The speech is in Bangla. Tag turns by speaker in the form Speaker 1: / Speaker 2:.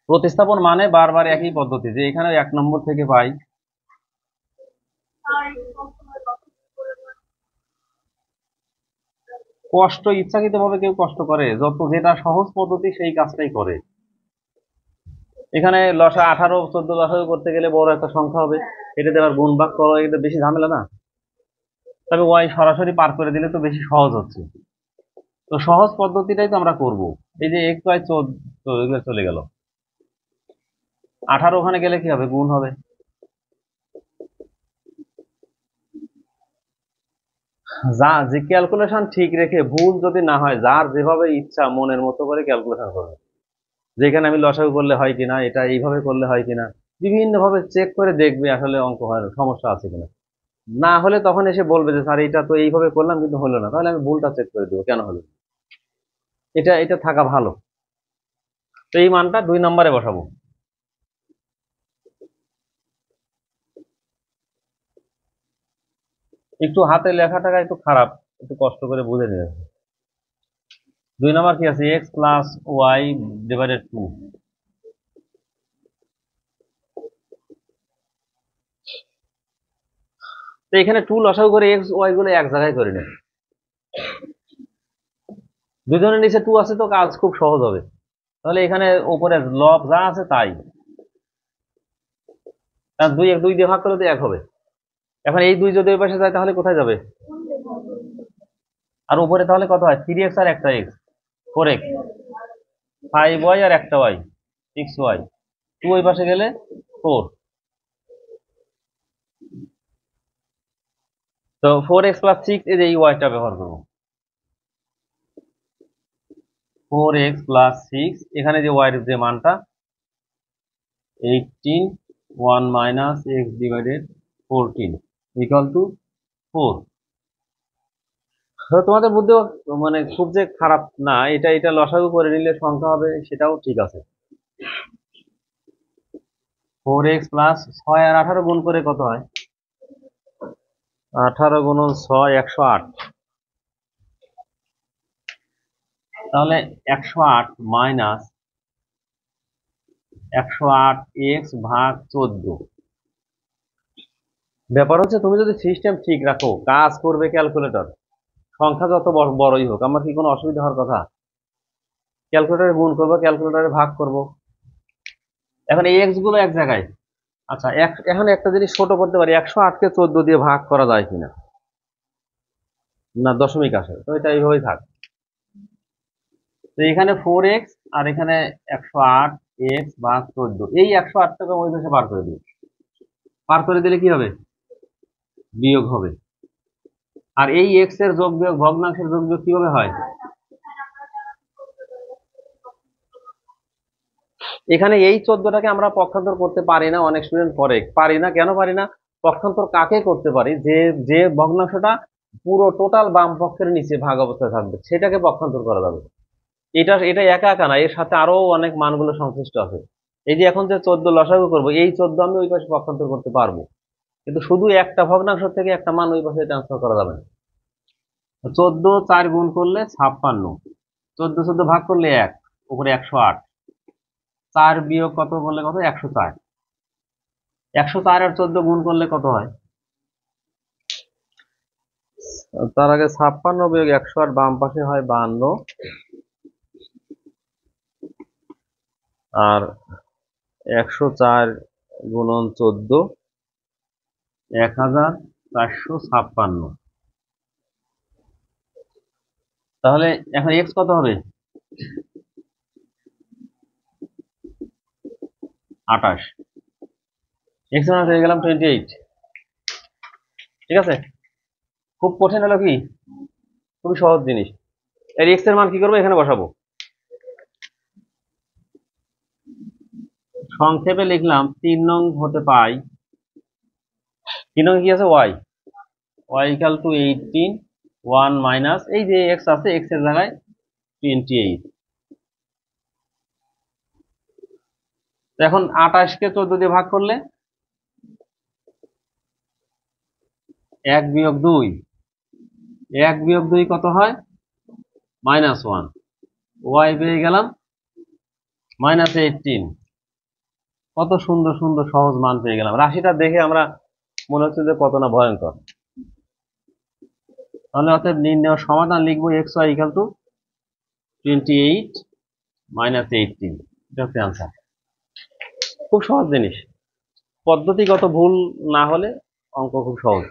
Speaker 1: প্রতিস্থাপন মানে বারবার একই পদ্ধতি, যে এখানে 1 নম্বর থেকে পাই। কষ্ট ইচ্ছাকৃত ভাবে কেউ কষ্ট করে? যেটা সহজ পদ্ধতি সেই কাজটাই করে। এখানে লসা 18 14 লসাগু করতে গেলে বড় একটা সংখ্যা হবে, এটাতে আবার গুণ ভাগ করো, এটা বেশি ঝামেলা না? তবে ওয়াই সরাসরি পার করে দিলে তো বেশি সহজ হচ্ছে। তো সহজ পদ্ধতিটাই তো আমরা করব। এই যে এক্স ওয়াই 14 এগুলো চলে গেল, 18 ওখানে গেলে কি হবে? গুণ হবে। যা যে ক্যালকুলেশন ঠিক রেখে, ভুল যদি না হয়, যার যেভাবে ইচ্ছা মনের মতো করে ক্যালকুলেশন করবে। যেখানে আমি লসাগু করলে হয় কিনা, এটা এইভাবে করলে হয় কিনা, বিভিন্ন ভাবে চেক করে দেখবে আসলে অঙ্ক হয় সমস্যা আছে কিনা। না হলে তখন এসে বলবে যে স্যার এটা তো এইভাবে করলাম কিন্তু হলো না, তাহলে আমি ভুলটা চেক করে দেবো কেন হলো। এটা এটা থাকা ভালো। তো এই মানটা 2 নম্বরে বসাবো। একটু হাতে লেখাটা একটু খারাপ, একটু কষ্ট করে বুঝে নিয়ে। 2 নম্বর কি আছে? X plus Y divided 2। তো এখানে 2 লসাগু করে এক্স ওয়াই গুলো এক জায়গায় করে নেয়। দুজনের নিচে 2 আছে, তো কাজ খুব সহজ হবে। তাহলে এখানে উপরে লব যা আছে তাই, আর 2 2 দিয়ে ভাগ করলে তো 1 হবে। এখন এই 2 যদি ওই পাশে যায় তাহলে কোথায় যাবে? আর উপরে তাহলে কত হয়? 3x আর একটা x, 4x, 5y আর একটা y, 6y। 2 ওই পাশে গেলে 4। তো 4x প্লাস 6, এই যে এই ওয়াইটা ব্যবহার করবো। 4x প্লাস 6, এখানে যে ওয়াই এর যে মানটা 18, 1 minus x divided 14 equal to 4। তোমাদের বুদ্ধিও মানে খুব যে খারাপ না, এটা এটা লসাগু করে নিলে সংখ্যা হবে, সেটাও ঠিক আছে। 4x প্লাস 6 আর 18 গুণ করে কত হয়? 18 গুণন 6, 108। তাহলে 108 মাইনাস 108 এক্স ভাগ 14। ব্যাপার হচ্ছে তুমি যদি সিস্টেম ঠিক রাখো, কাজ করবে ক্যালকুলেটর। সংখ্যা যত বড়ই হোক, আমার কি কোনো অসুবিধা হওয়ার কথা? ক্যালকুলেটরে গুণ করবো, ক্যালকুলেটরে ভাগ করব। এখন এই এক্স গুলো এক জায়গায়। আচ্ছা, এখন একটা জিনিস ছোট করতে পারি, 108কে 14 দিয়ে ভাগ করা যায় কিনা? না, দশমিক আসে, তো এটা এইভাবেই থাক। তো এখানে 4x আর এখানে 108 এক্স ভাগ 14, এই 108টাকে ওই পাশে পার করে দিই। পার করে দিলে কি হবে? বিয়োগ হবে। আর এই এক্স এর যোগ বিয়োগ, ভগ্নাংশের যোগ বিয়োগ কিভাবে হয়? এখানে এই 14টাকে আমরা পক্ষান্তর করতে পারি না, অনেক স্টুডেন্ট করে। পারি না কেন পারি না? পক্ষান্তর কাকে করতে পারি? যে যে ভগ্নাংশটা পুরো টোটাল বাম পক্ষের নিচে ভাগ অবস্থায় থাকবে, সেটাকে পক্ষান্তর করা যাবে। এটা এটা একা একা না, এর সাথে আরো অনেক মানগুলো সংশ্লিষ্ট আছে। এই যে এখন যে 14 লসাগু করবো, এই 14 আমি ওই পাশে পক্ষান্তর করতে পারবো, কিন্তু শুধু একটা ভগ্নাংশ থেকে একটা মান ওই পাশে ট্রান্সফার করা যাবে না। 14 4 গুণ করলে 56, 14 14 ভাগ করলে 1, উপরে 108, 4 বিয়োগ কত করলে কত? 104। 104 আর 14 গুণ করলে কত হয়? তার আগে 56 বিয়োগ 108, বাম পাশে হয় 52, আর 104 গুণন 14, 1456। তাহলে এখন এক্স কত হবে? 28। এক্স মান পেয়ে গেলাম 28। ঠিক আছে? খুব কঠিন হলো কি? খুবই সহজ জিনিস। এর এক্স এর মান কি করবো? এখানে বসাবো। সংক্ষেপে লিখলাম 3 নং হতে পাই। 3 নং কি আছে? Y. Y equal to 18, 1 minus এই যে এক্স আছে, এক্স এর জায়গায় 28। এখন 28কে 14 দিয়ে ভাগ করলে 1 বিয়োগ 2, 1 বিয়োগ 2 কত হয়? -1। ওয়াই পেয়ে গেলাম -18। কত সুন্দর সুন্দর সহজ মান পেয়ে গেলাম। রাশিটা দেখে আমরা মনে হচ্ছে যে কত না ভয়ঙ্কর। তাহলে অতএব নির্ণয় সমাধান লিখবো X Y equal to 28 minus 18। এটা হচ্ছে অ্যান্সার। খুব সহজ জিনিস, পদ্ধতিগত ভুল না হলে অঙ্ক খুব সহজ।